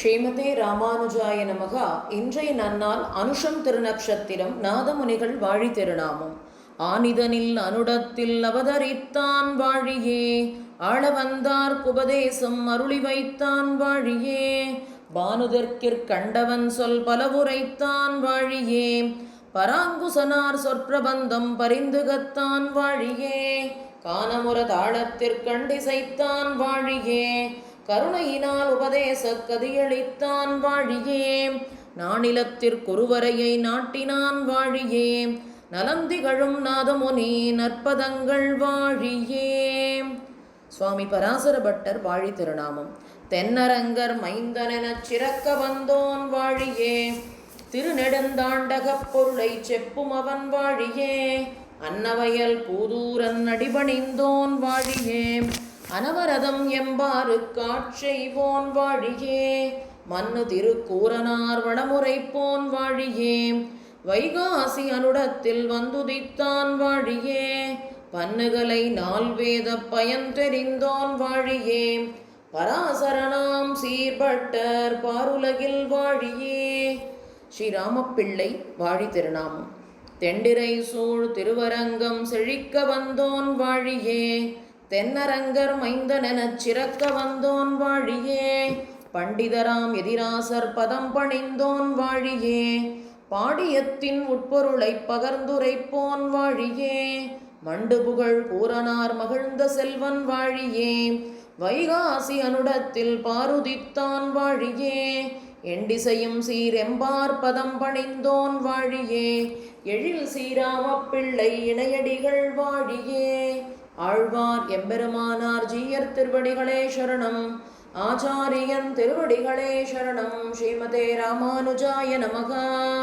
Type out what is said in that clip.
ஸ்ரீமதே ராமானுஜாய நமகா. இன்றைய நன்னாள் அனுஷம் திருநக்ஷத்திரம். நாதமுனிகள் வாழி திருநாமம். ஆனிதனில் அனுடத்தில் அவதரித்தான் வாழியே, ஆளவந்தார் குபதேசம் அருளி வைத்தான் வாழியே, பானுதற்கிற்கண்டவன் சொல் பலவுரைத்தான் வாழியே, பராங்குசனார் சொற்பிரபந்தம் பரிந்துகத்தான் வாழியே, கானமுற தாளத்திற்கண்டிசைத்தான் வாழியே, கருணையினால் உபதேச கதியளித்தான் வாழியே, நானிலத்திற்குருவரையை நாட்டினான் வாழியே, நலந்திகழும் நாதமுனி நற்பதங்கள் வாழியே. சுவாமி பராசர பட்டர் வாழி திருநாமம். தென்னரங்கர் மைந்தனெனச் சிறக்க வந்தோன் வாழியே, திருநெடுந்தாண்டகப் பொருளை செப்பும் அவன் வாழியே, அன்னவயல் பூதூரன் அடிபணிந்தோன் வாழியே, அனவரதம் எம்பாறு காட்செய்வோன் வாழியே, மன்னு திருக்கூரனார் வடமுறைப்போன் வாழியே, வைகாசி அனுடத்தில் வந்துதித்தான் வாழியே, பன்னுகளை நால்வேத பயன் தெரிந்தோன் வாழியே, பராசரணாம் சீர்பட்டர் பாருலகில் வாழியே. ஸ்ரீராமப்பிள்ளை வாழி திருநாமம். தெண்டிரை சூழ் திருவரங்கம் செழிக்க வந்தோன் வாழியே, தென்னரங்கர் மைந்தனெனச் சிறக்க வந்தோன் வாழியே, பண்டிதராம் எதிராசர் பதம் பணிந்தோன் வாழியே, பாடியத்தின் உட்பொருளை பகர்ந்துரைப்போன் வாழியே, மண்டு புகழ் கூரனார் மகிழ்ந்த செல்வன் வாழியே, வைகாசி அனுடத்தில் பாருதித்தான் வாழியே, எண்டிசையும் சீரெம்பார் பதம் பணிந்தோன் வாழியே, எழில் ஸ்ரீராமப்பிள்ளை இணையடிகள் வாழியே. ஆழ்வார் எம்பெருமானார் ஜீயர் திருவடிகளே சரணம். ஆச்சாரியன் திருவடிகளே சரணம். ஸ்ரீமதே ராமானுஜாய நமகா.